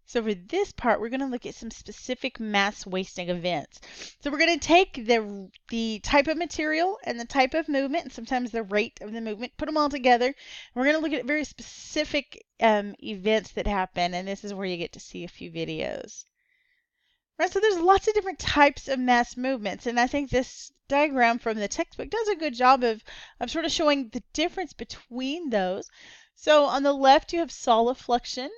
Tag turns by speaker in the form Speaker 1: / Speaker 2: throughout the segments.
Speaker 1: So for this part, we're going to look at some specific mass wasting events. So we're going to take the type of material and the type of movement, and sometimes the rate of the movement, put them all together. And we're going to look at very specific events that happen, and this is where you get to see a few videos. Right, so there's lots of different types of mass movements, and I think this diagram from the textbook does a good job of sort of showing the difference between those. So on the left you have solifluction,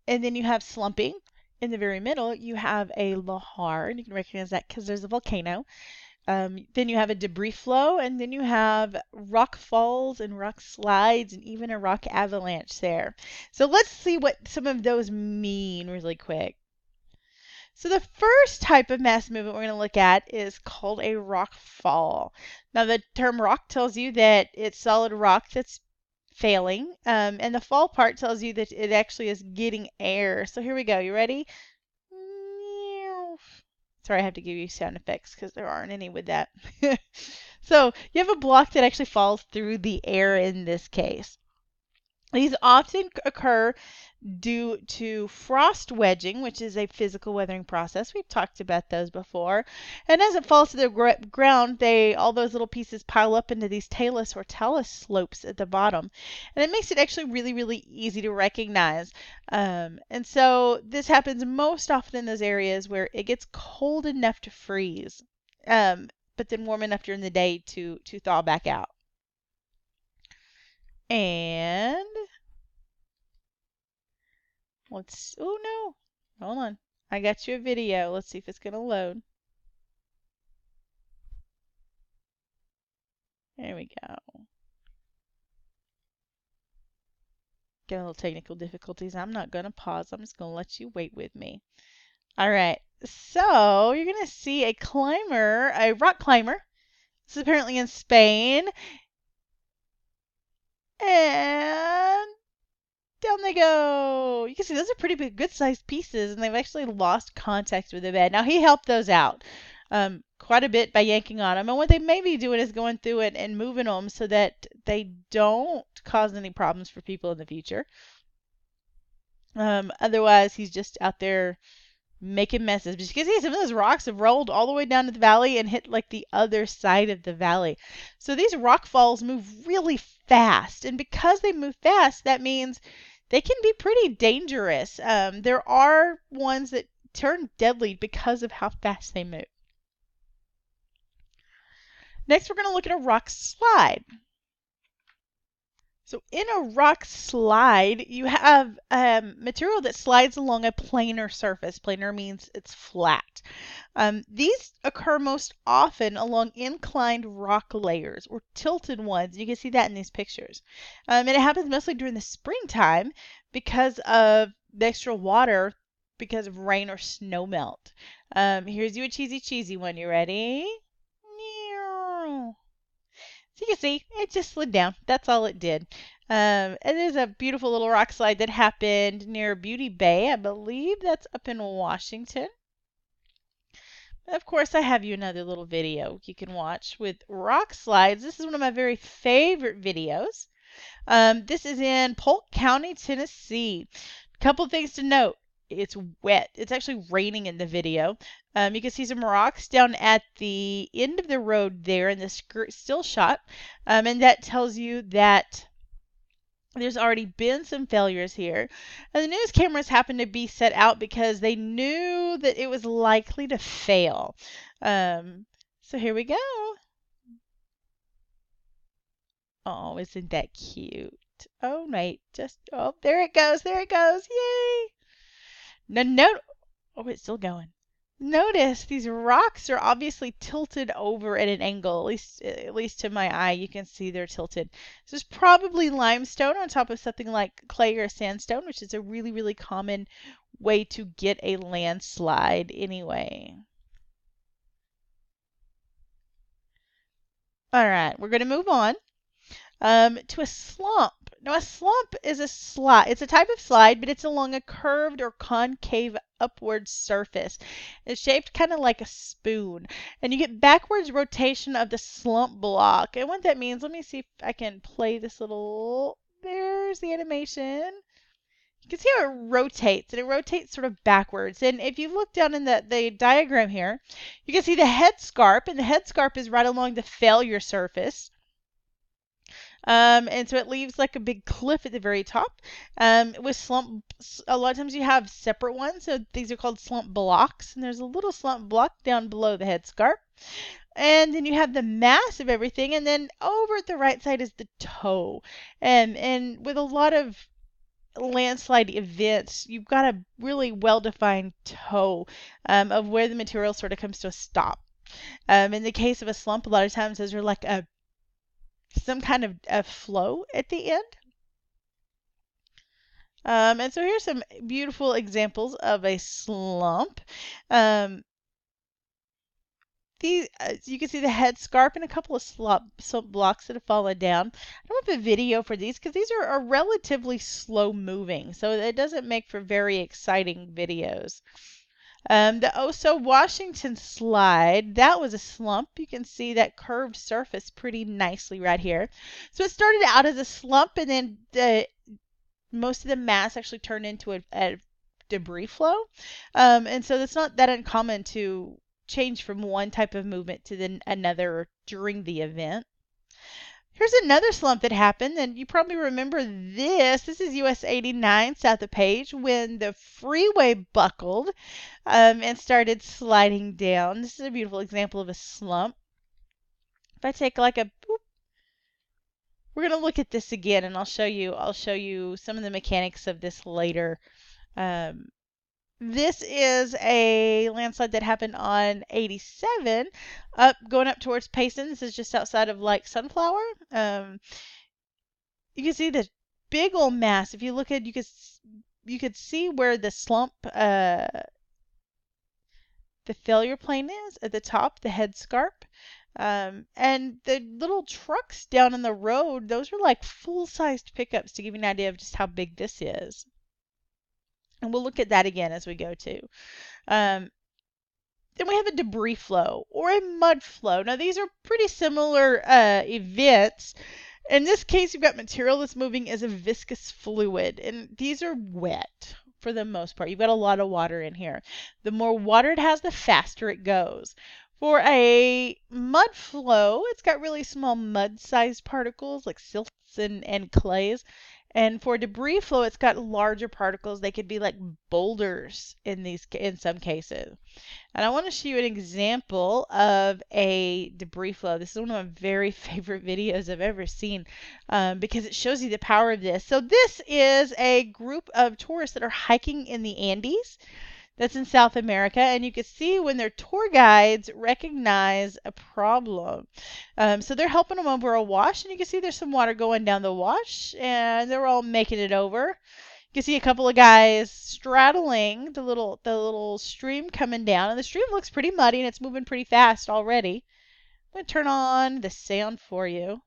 Speaker 1: and then you have slumping. In the very middle you have a lahar, and you can recognize that because there's a volcano. Then you have a debris flow, and then you have rock falls and rock slides and even a rock avalanche there. So let's see what some of those mean really quick. So the first type of mass movement we're going to look at is called a rock fall. Now the term rock tells you that it's solid rock that's failing, and the fall part tells you that it actually is getting air. So here we go. You ready? Sorry, I have to give you sound effects because there aren't any with that. So you have a block that actually falls through the air in this case. These often occur due to frost wedging, which is a physical weathering process. We've talked about those before. And as it falls to the ground, all those little pieces pile up into these talus or talus slopes at the bottom. And it makes it actually really, really easy to recognize. And so this happens most often in those areas where it gets cold enough to freeze, but then warm enough during the day to thaw back out. And oh no, hold on. I got you a video. Let's see if it's going to load. There we go. Got a little technical difficulties. I'm not going to pause. I'm just going to let you wait with me. All right. So you're going to see a rock climber. This is apparently in Spain. And down they go. You can see those are pretty big, good-sized pieces, and they've actually lost contact with the bed. Now, he helped those out quite a bit by yanking on them, and what they may be doing is going through it and moving them so that they don't cause any problems for people in the future. Otherwise, he's just out there making messes. But you can see some of those rocks have rolled all the way down to the valley and hit like the other side of the valley. So these rock falls move really fast, and because they move fast, that means they can be pretty dangerous. There are ones that turn deadly because of how fast they move. Next, we're going to look at a rock slide. So in a rock slide, you have material that slides along a planar surface. Planar means it's flat. These occur most often along inclined rock layers or tilted ones. You can see that in these pictures. And it happens mostly during the springtime because of the extra water because of rain or snow melt. Here's you a cheesy one. You ready? So you can see, it just slid down. That's all it did. And there's a beautiful little rock slide that happened near Beauty Bay. I believe that's up in Washington. Of course, I have you another little video you can watch with rock slides. This is one of my very favorite videos. This is in Polk County, Tennessee. A couple things to note. It's wet. It's actually raining in the video. You can see some rocks down at the end of the road there in the still shot. And that tells you that there's already been some failures here. And the news cameras happened to be set out because they knew that it was likely to fail. So here we go. Oh, isn't that cute? Oh, wait. Oh, there it goes. There it goes. Yay! Oh, it's still going. Notice these rocks are obviously tilted over at an angle. At least to my eye, you can see they're tilted. This is probably limestone on top of something like clay or sandstone, which is a really, really common way to get a landslide anyway. All right, we're going to move on to a slump. Now, a slump is a slide. It's a type of slide, but it's along a curved or concave upward surface. It's shaped kind of like a spoon. And you get backwards rotation of the slump block. And what that means, let me see if I can play this little... There's the animation. You can see how it rotates, and it rotates sort of backwards. And if you look down in the diagram here, you can see the head scarp, and the head scarp is right along the failure surface. And so it leaves like a big cliff at the very top. With slump, a lot of times you have separate ones, so these are called slump blocks, and there's a little slump block down below the head scarp. And then you have the mass of everything, and then over at the right side is the toe. And with a lot of landslide events, you've got a really well-defined toe of where the material sort of comes to a stop. In the case of a slump, a lot of times those are like some kind of a flow at the end. And so here's some beautiful examples of a slump. You can see the head scarp and a couple of slump blocks that have fallen down. I don't have a video for these because these are relatively slow moving, so it doesn't make for very exciting videos. The Oso Washington slide, that was a slump. You can see that curved surface pretty nicely right here. So it started out as a slump, and then most of the mass actually turned into a debris flow. And so it's not that uncommon to change from one type of movement to then another during the event. Here's another slump that happened, and you probably remember this. This is US 89 south of Page when the freeway buckled and started sliding down. This is a beautiful example of a slump. If I take like a boop, we're going to look at this again, and I'll show you some of the mechanics of this later. This is a landslide that happened on 87, going up towards Payson. This is just outside of Like Sunflower. You can see the big old mass. If you look at, you could see where the slump, the failure plane is at the top, the head scarp. And the little trucks down in the road, those are like full-sized pickups to give you an idea of just how big this is. And we'll look at that again as we go too. Then we have a debris flow or a mud flow. Now these are pretty similar events. In this case, you've got material that's moving as a viscous fluid, and these are wet for the most part. You've got a lot of water in here. The more water it has, the faster it goes. For a mud flow, it's got really small mud-sized particles like silts and clays. And for debris flow, it's got larger particles. They could be like boulders in some cases. And I want to show you an example of a debris flow. This is one of my very favorite videos I've ever seen because it shows you the power of this. So this is a group of tourists that are hiking in the Andes. That's in South America, and you can see when their tour guides recognize a problem. So they're helping them over a wash, and you can see there's some water going down the wash, and they're all making it over. You can see a couple of guys straddling the little stream coming down, and the stream looks pretty muddy, and it's moving pretty fast already. I'm going to turn on the sound for you.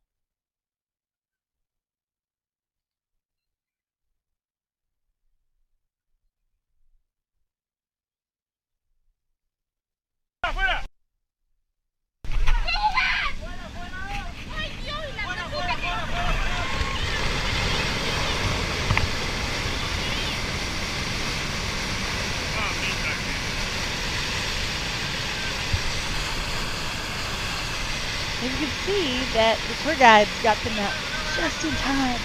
Speaker 1: And you can see that the tour guides got them out just in time.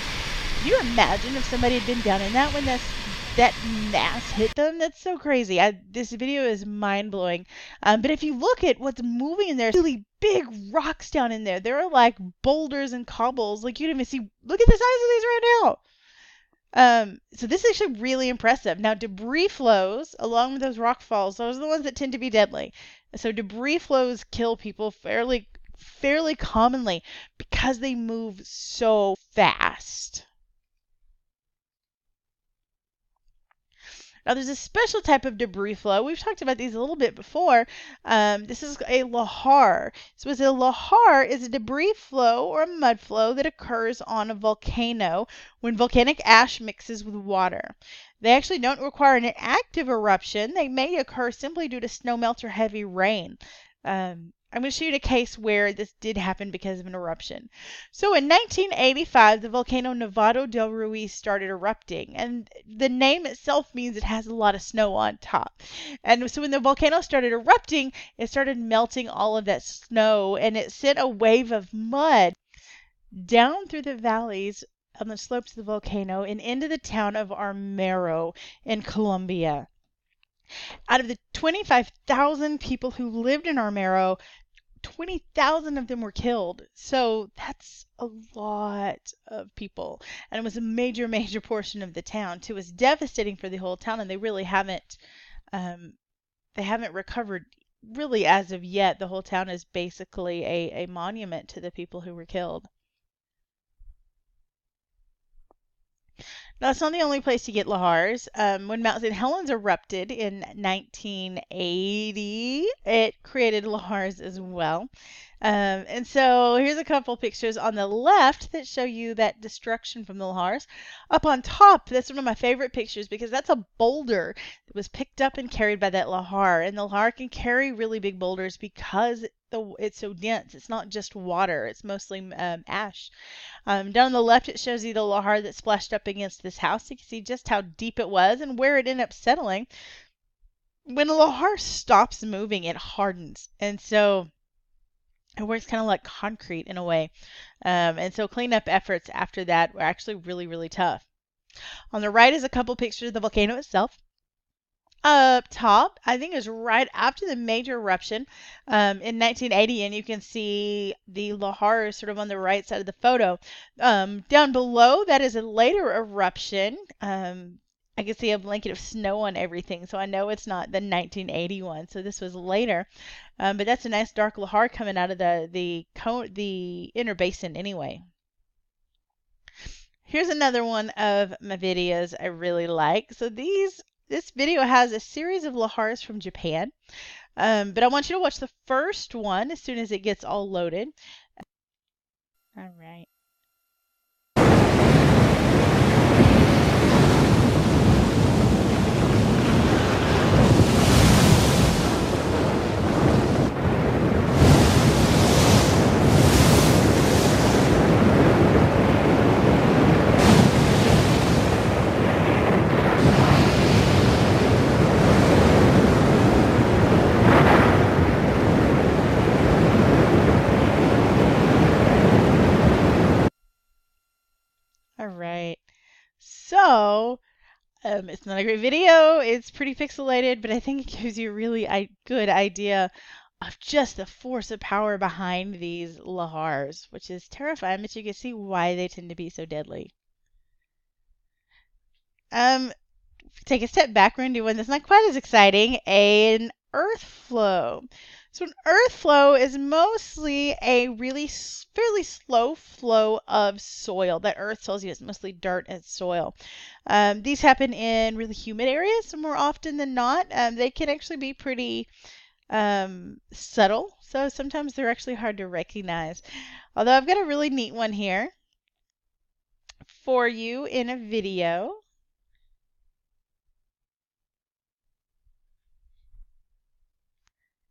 Speaker 1: Can you imagine if somebody had been down in that when that mass hit them? That's so crazy. This video is mind-blowing. But if you look at what's moving in there, really big rocks down in there. There are like boulders and cobbles. Like you don't even see. Look at the size of these right now. So this is actually really impressive. Now debris flows along with those rock falls, those are the ones that tend to be deadly. So debris flows kill people fairly commonly because they move so fast. Now there's a special type of debris flow. We've talked about these a little bit before. This is a lahar. So a lahar is a debris flow or a mud flow that occurs on a volcano when volcanic ash mixes with water. They actually don't require an active eruption. They may occur simply due to snowmelt or heavy rain. I'm going to show you a case where this did happen because of an eruption. So in 1985, the volcano Nevado del Ruiz started erupting, and the name itself means it has a lot of snow on top. And so when the volcano started erupting, it started melting all of that snow, and it sent a wave of mud down through the valleys on the slopes of the volcano and into the town of Armero in Colombia. Out of the 25,000 people who lived in Armero, 20,000 of them were killed. So that's a lot of people. And it was a major, major portion of the town, too. It was devastating for the whole town, and they really haven't recovered really as of yet. The whole town is basically a monument to the people who were killed. Now, it's not the only place you get lahars. When Mount St. Helens erupted in 1980, it created lahars as well. And so here's a couple pictures on the left that show you that destruction from the lahars. Up on top, that's one of my favorite pictures because that's a boulder that was picked up and carried by that lahar. And the lahar can carry really big boulders because it's so dense. It's not just water. It's mostly ash. Down on the left, it shows you the lahar that splashed up against this house. You can see just how deep it was and where it ended up settling. When a lahar stops moving, it hardens. And so it works kind of like concrete in a way. And so cleanup efforts after that were actually really, really tough. On the right is a couple pictures of the volcano itself. Up top, I think is right after the major eruption in 1980, and you can see the lahar sort of on the right side of the photo. Down below, that is a later eruption. I can see a blanket of snow on everything, so I know it's not the 1981. So this was later, but that's a nice dark lahar coming out of the inner basin anyway. Here's another one of my videos I really like. So this video has a series of lahars from Japan, but I want you to watch the first one as soon as it gets all loaded. All right. All right. So, it's not a great video. It's pretty pixelated, but I think it gives you a really good idea of just the force of power behind these lahars, which is terrifying, but you can see why they tend to be so deadly. Take a step back, we're going to do one that's not quite as exciting, an earth flow. So an earth flow is mostly a really fairly slow flow of soil. That earth tells you it's mostly dirt and soil. These happen in really humid areas more often than not. They can actually be pretty subtle, so sometimes they're actually hard to recognize. Although I've got a really neat one here for you in a video.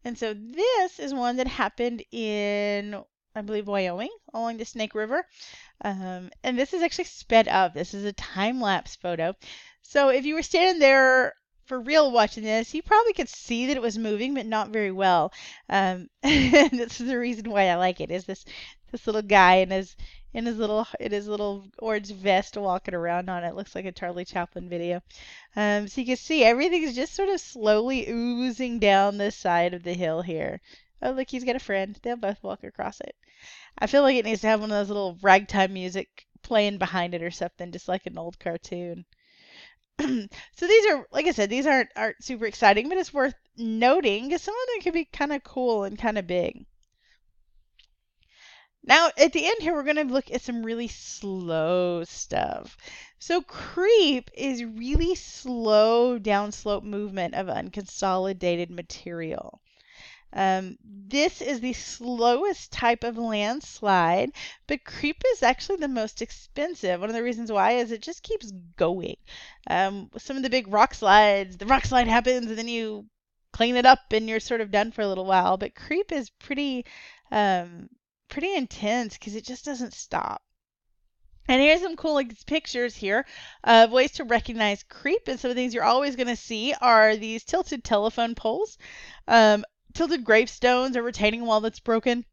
Speaker 1: And so this is one that happened in, I believe, Wyoming, along the Snake River. And this is actually sped up. This is a time-lapse photo. So if you were standing there for real watching this, you probably could see that it was moving, but not very well. And this is the reason why I like it, is this little guy in his little orange vest walking around on it. Looks like a Charlie Chaplin video. So you can see everything is just sort of slowly oozing down the side of the hill here. Oh, look, he's got a friend. They'll both walk across it. I feel like it needs to have one of those little ragtime music playing behind it or something, just like an old cartoon. So these are, like I said, these aren't super exciting, but it's worth noting because some of them could be kind of cool and kind of big. Now, at the end here, we're going to look at some really slow stuff. So creep is really slow downslope movement of unconsolidated material. This is the slowest type of landslide, but creep is actually the most expensive. One of the reasons why is it just keeps going. Some of the big rock slides, the rock slide happens and then you clean it up and you're sort of done for a little while. But creep is um, pretty intense because it just doesn't stop. And here's some cool pictures here of ways to recognize creep. And some of the things you're always going to see are these tilted telephone poles, tilted gravestones, or retaining wall that's broken.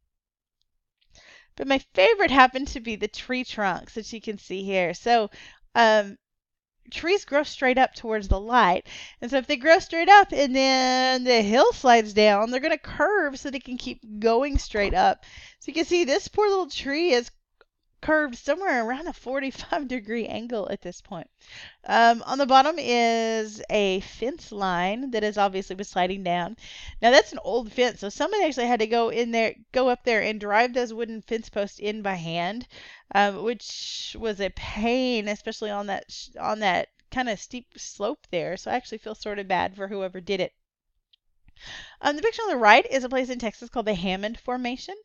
Speaker 1: But my favorite happened to be the tree trunks that you can see here. So trees grow straight up towards the light. And so if they grow straight up and then the hill slides down, they're going to curve so they can keep going straight up. So you can see this poor little tree is curved somewhere around a 45-degree angle at this point. On the bottom is a fence line that has obviously been sliding down. Now that's an old fence, so somebody actually had to go up there and drive those wooden fence posts in by hand, which was a pain, especially on that kind of steep slope there. So I actually feel sort of bad for whoever did it. The picture on the right is a place in Texas called the Hammond Formation.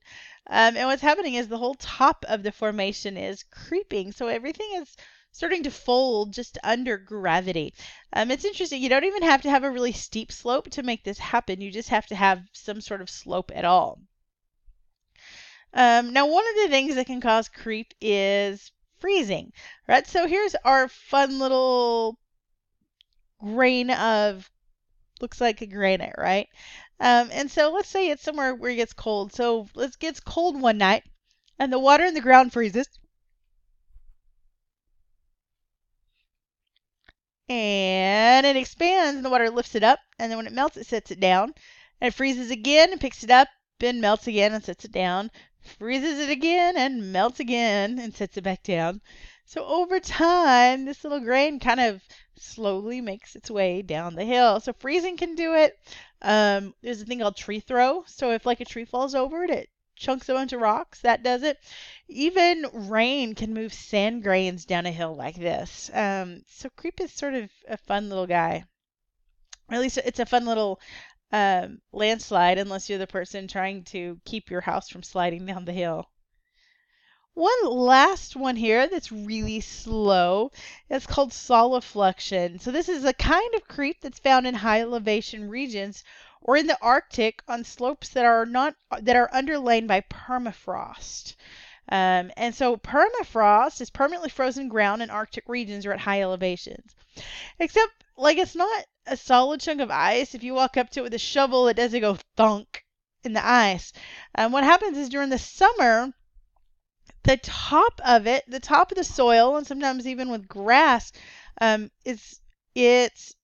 Speaker 1: And what's happening is the whole top of the formation is creeping. So everything is starting to fold just under gravity. It's interesting. You don't even have to have a really steep slope to make this happen. You just have to have some sort of slope at all. Now, one of the things that can cause creep is freezing, right? So here's our fun little grain of looks like a granite, right? And so let's say it's somewhere where it gets cold. So it gets cold one night and the water in the ground freezes. And it expands and the water lifts it up. And then when it melts, it sets it down. And it freezes again and picks it up and melts again and sets it down. Freezes it again and melts again and sets it back down. So over time, this little grain kind of slowly makes its way down the hill. So freezing can do it. There's a thing called tree throw. So if like a tree falls over it, it chunks a bunch of rocks. That does it. Even rain can move sand grains down a hill like this. So creep is sort of a fun little guy. Or at least it's a fun little landslide unless you're the person trying to keep your house from sliding down the hill. One last one here that's really slow. It's called solifluction. So this is a kind of creep that's found in high elevation regions or in the Arctic on slopes that are underlain by permafrost. And so permafrost is permanently frozen ground in Arctic regions or at high elevations. Except like it's not a solid chunk of ice. If you walk up to it with a shovel, it doesn't go thunk in the ice. What happens is during the summer, the top of the soil, and sometimes even with grass, it's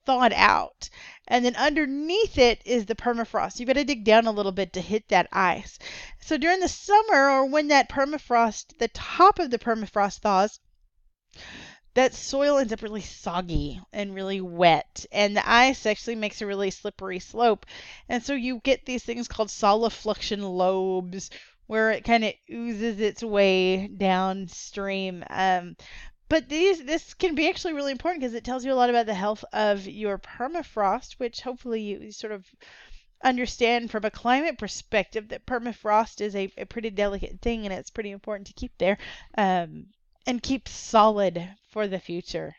Speaker 1: thawed out. And then underneath it is the permafrost. You've got to dig down a little bit to hit that ice. So during the summer, or when that permafrost, the top of the permafrost thaws, that soil ends up really soggy and really wet. And the ice actually makes a really slippery slope. And so you get these things called solifluction lobes, where it kind of oozes its way downstream. But this can be actually really important because it tells you a lot about the health of your permafrost, which hopefully you sort of understand from a climate perspective that permafrost is a pretty delicate thing and it's pretty important to keep there and keep solid for the future.